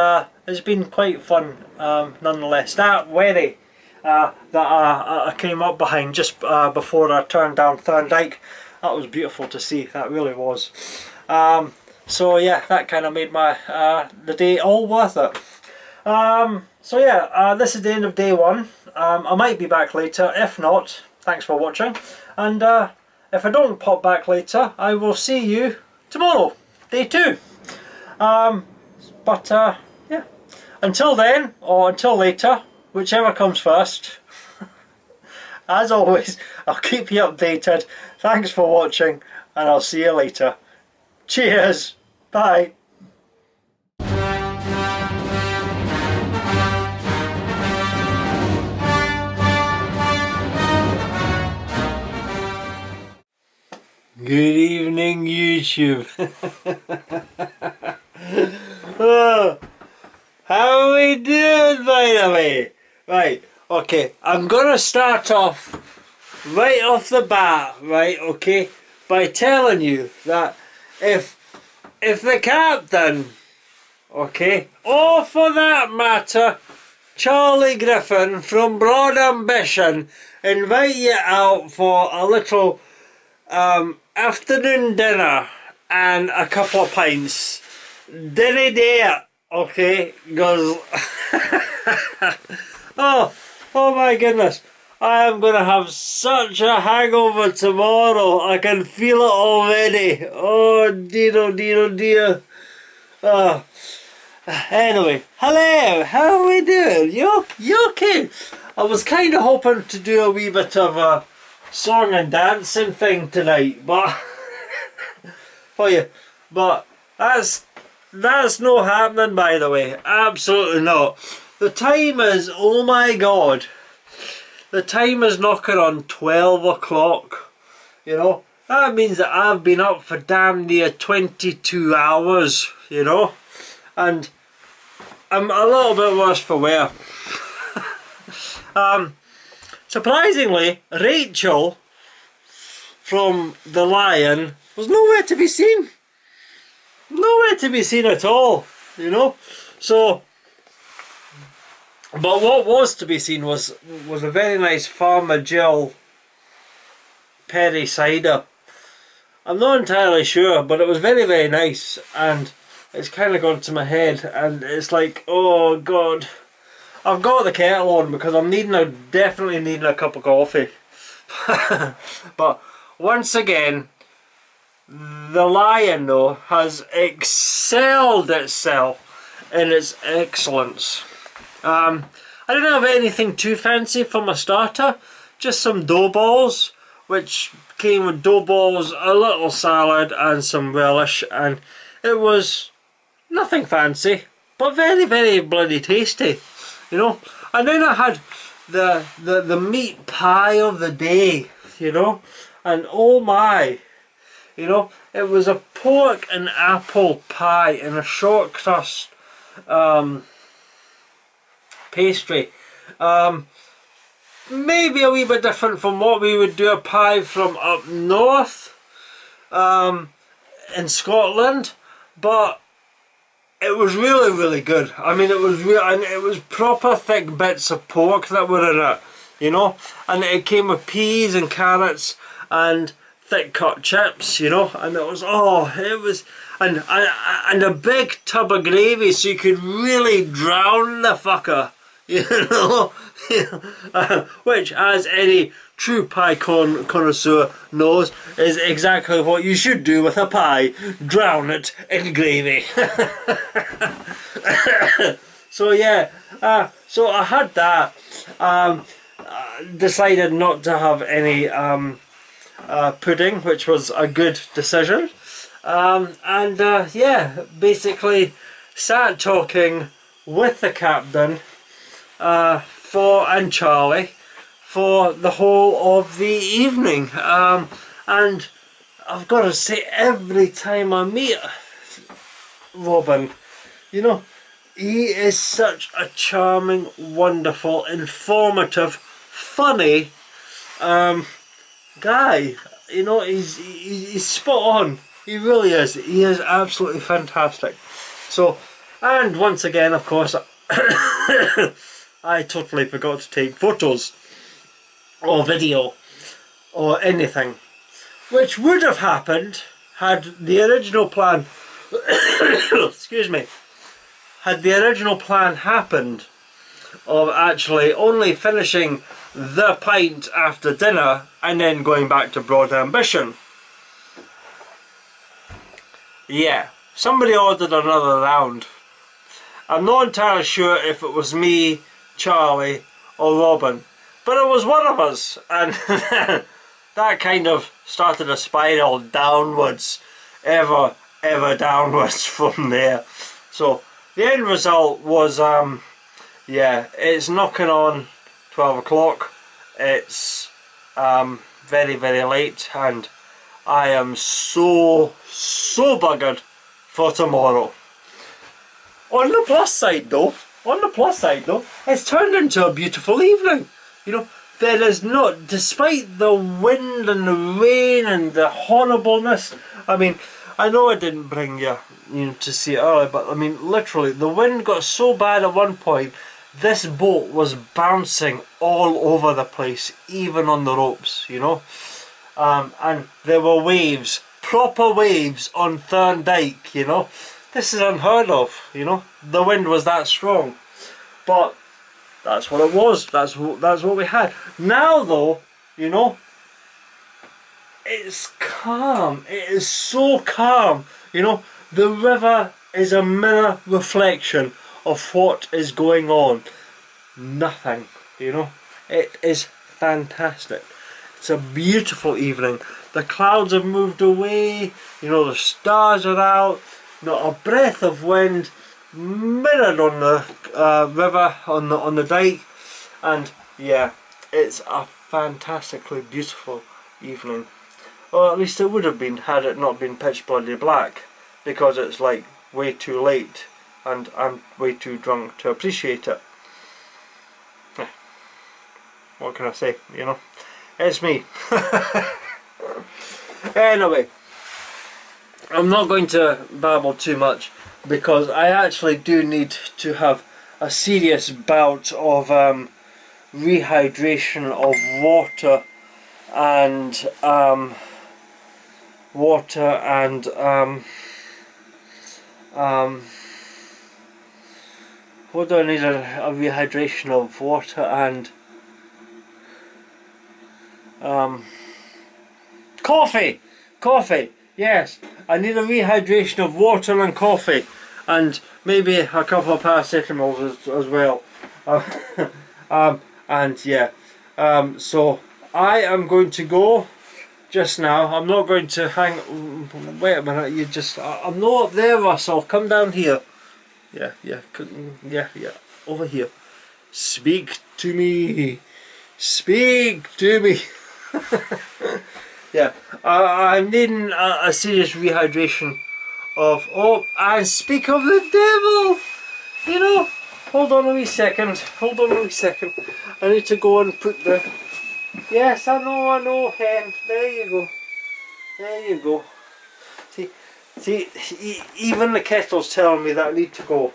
it's been quite fun nonetheless. That wherry that I came up behind just before I turned down Thorndyke, that was beautiful to see. That really was. So yeah, that kind of made my the day all worth it. So yeah, this is the end of day one. I might be back later. If not, thanks for watching, and if I don't pop back later, I will see you tomorrow, day two. But yeah, until then, or until later, whichever comes first, as always, I'll keep you updated. Thanks for watching, and I'll see you later. Cheers, bye. Good evening, YouTube. Oh, how are we doing, by the way? Right, okay, I'm gonna start off right off the bat, right, okay, by telling you that if the captain, okay, or for that matter, Charlie Griffin from Broad Ambition, invite you out for a little afternoon dinner and a couple of pints, dinny dare, okay, because oh my goodness, I am going to have such a hangover tomorrow. I can feel it already. Oh dear, oh dear, oh dear. Anyway, hello, how are we doing? You okay? I was kind of hoping to do a wee bit of a song and dancing thing tonight, but for you, but that's no happening, by the way. Absolutely not. The time is, oh my god, the time is knocking on 12 o'clock. You know, that means that I've been up for damn near 22 hours, you know, and I'm a little bit worse for wear. Surprisingly, Rachel from the Lion was nowhere to be seen. Nowhere to be seen at all, you know. So, but what was to be seen was a very nice Farmer Jill Perry cider. I'm not entirely sure, but it was very, very nice, and it's kind of gone to my head, and it's like, oh god, I've got the kettle on because I'm definitely needing a cup of coffee. But once again, the Lion though has excelled itself in its excellence. I didn't have anything too fancy for my starter, just some dough balls, which came with dough balls, a little salad and some relish, and it was nothing fancy, but very, very bloody tasty, you know. And then I had the meat pie of the day, you know, and oh my, you know, it was a pork and apple pie in a short crust pastry. Maybe a wee bit different from what we would do a pie from up north in Scotland, but it was really, really good. I mean, it was real, and it was proper thick bits of pork that were in it, you know, and it came with peas and carrots and thick cut chips, you know, and it was, oh, it was, and a big tub of gravy so you could really drown the fucker, you know. Which, as any true pie connoisseur knows, is exactly what you should do with a pie: drown it in gravy. So yeah, so I had that. Decided not to have any pudding, which was a good decision. Yeah, basically sat talking with the captain and Charlie for the whole of the evening, and I've got to say, every time I meet Robin, you know, he is such a charming, wonderful, informative, funny guy. You know, he's spot on. He really is. He is absolutely fantastic. So, and once again, of course, I totally forgot to take photos or video or anything, which would have happened had the original plan excuse me, had the original plan happened of actually only finishing the pint after dinner and then going back to Broad Ambition. Yeah, somebody ordered another round. I'm not entirely sure if it was me, Charlie or Robin, but it was one of us, and that kind of started a spiral downwards, ever downwards from there. So the end result was, yeah, it's knocking on 12 o'clock, it's very, very late, and I am so buggered for tomorrow. On the plus side though, it's turned into a beautiful evening. You know, there is not, despite the wind and the rain and the horribleness, I mean, I know I didn't bring you know, to see it earlier, but I mean, literally, the wind got so bad at one point, this boat was bouncing all over the place, even on the ropes, you know. And there were waves, proper waves on Thorndyke, you know. This is unheard of, you know. The wind was that strong, but that's what it was. That's what we had. Now though, you know, it's calm. It is so calm. You know, the river is a mirror reflection of what is going on. Nothing, you know. It is fantastic. It's a beautiful evening. The clouds have moved away, you know, the stars are out, not a breath of wind, mirrored on the river, on the dike, and yeah, it's a fantastically beautiful evening. Or at least it would have been had it not been pitch bloody black, because it's like way too late and I'm way too drunk to appreciate it. What can I say, you know? It's me. Anyway, I'm not going to babble too much because I actually do need to have a serious bout of rehydration of water and what do I need a rehydration of water and coffee, yes, I need a rehydration of water and coffee and maybe a couple of paracetamols as well. And yeah, so I am going to go just now. I'm not going to wait a minute, you just, I'm not up there, Russell, come down here. Yeah, over here. Speak to me. Yeah, I'm needing a serious rehydration of, oh, and speak of the devil, you know, hold on a wee second, I need to go and put the, yes, I know, hen, there you go, see, even the kettle's telling me that I need to go,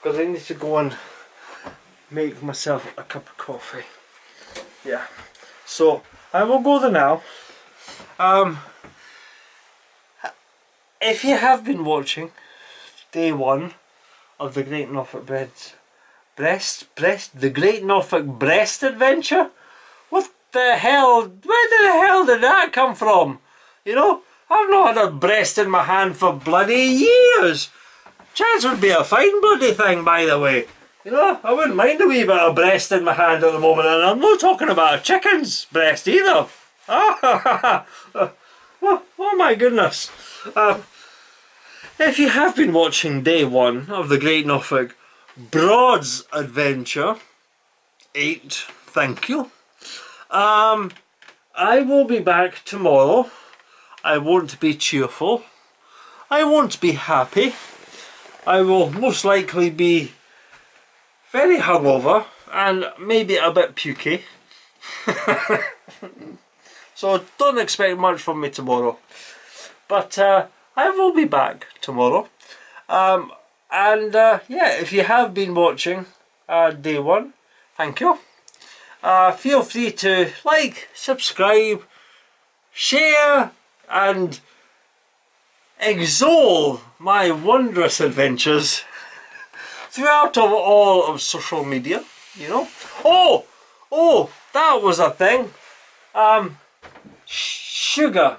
because I need to go and make myself a cup of coffee. Yeah, so I will go there now. If you have been watching day 1 of the Great Norfolk the Great Norfolk Breast adventure, what the hell, where the hell did that come from? You know, I've not had a breast in my hand for bloody years. Chance would be a fine bloody thing, by the way. You know, I wouldn't mind a wee bit of breast in my hand at the moment, and I'm not talking about a chicken's breast either. Oh my goodness. If you have been watching day 1 of the Great Norfolk Broads Adventure 8, thank you. I will be back tomorrow. I won't be cheerful. I won't be happy. I will most likely be very hungover and maybe a bit pukey. So don't expect much from me tomorrow. But I will be back tomorrow. Yeah, if you have been watching day 1, thank you. Feel free to like, subscribe, share and extol my wondrous adventures throughout all of social media, you know. Oh, that was a thing. Sugar.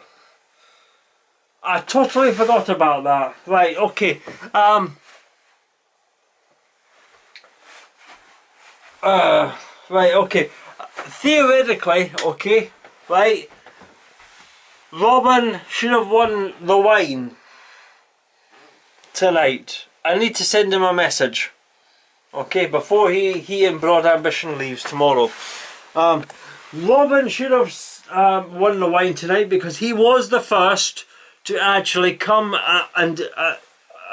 I totally forgot about that. Right, okay. Right, okay. Theoretically, okay, right, Robin should have won the wine tonight. I need to send him a message, okay, before he and Broad Ambition leaves tomorrow. Robin should have won the wine tonight because he was the first to actually come and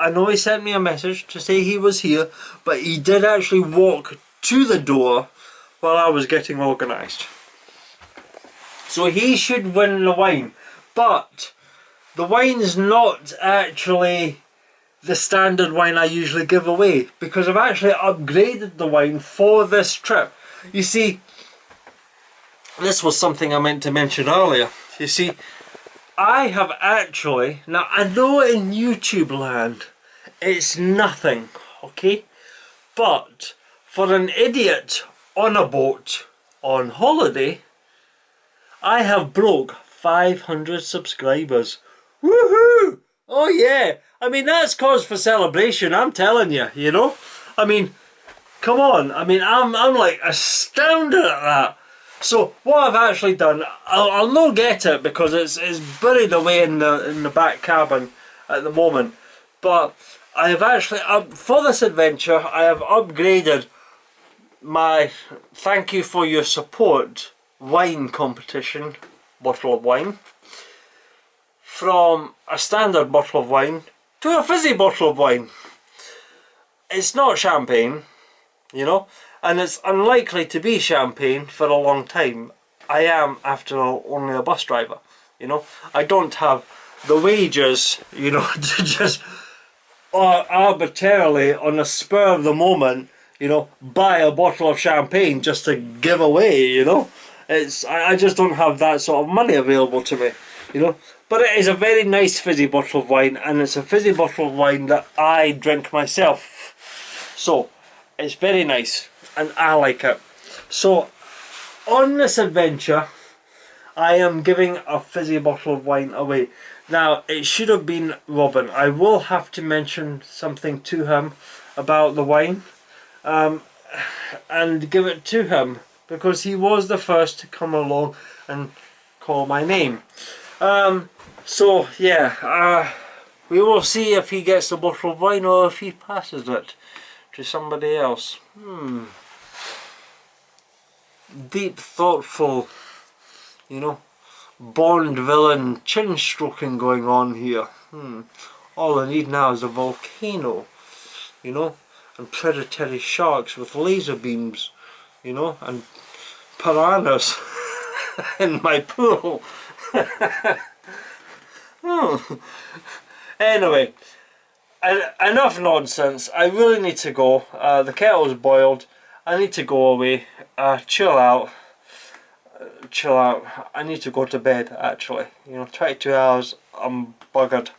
I know he sent me a message to say he was here, but he did actually walk to the door while I was getting organised. So he should win the wine, but the wine's not actually the standard wine I usually give away because I've actually upgraded the wine for this trip. You see, this was something I meant to mention earlier. You see, I have actually, now I know in YouTube land it's nothing, okay, but for an idiot on a boat on holiday, I have broke 500 subscribers. Woohoo! Oh yeah, I mean that's cause for celebration, I'm telling you, you know. I mean, Come on, I mean, I'm like astounded at that. So what I've actually done, I'll not get it because it's buried away in the back cabin at the moment. But I have actually, for this adventure, I have upgraded my thank you for your support wine competition bottle of wine from a standard bottle of wine to a fizzy bottle of wine. It's not champagne, you know, and it's unlikely to be champagne for a long time. I am, after all, only a bus driver, you know. I don't have the wages, you know, to just arbitrarily, on the spur of the moment, you know, buy a bottle of champagne just to give away, you know. I just don't have that sort of money available to me, you know. But it is a very nice fizzy bottle of wine, and it's a fizzy bottle of wine that I drink myself. So, it's very nice, and I like it. So, on this adventure, I am giving a fizzy bottle of wine away. Now, it should have been Robin. I will have to mention something to him about the wine, and give it to him, because he was the first to come along and call my name. So yeah, we will see if he gets the bottle of wine or if he passes it to somebody else. Deep, thoughtful, you know, Bond villain chin stroking going on here. All I need now is a volcano, you know, and predatory sharks with laser beams, you know, and piranhas in my pool. Anyway, enough nonsense. I really need to go. The kettle's boiled. I need to go away, chill out. I need to go to bed, actually. You know, 22 hours, I'm buggered.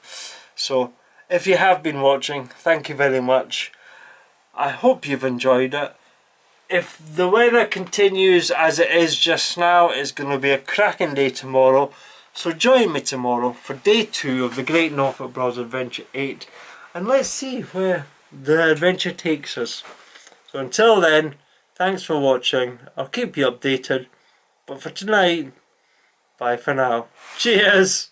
So, if you have been watching, thank you very much. I hope you've enjoyed it. If the weather continues as it is just now, it's going to be a cracking day tomorrow. So join me tomorrow for day 2 of the Great Norfolk Broads Adventure 8. And let's see where the adventure takes us. So until then, thanks for watching. I'll keep you updated. But for tonight, bye for now. Cheers!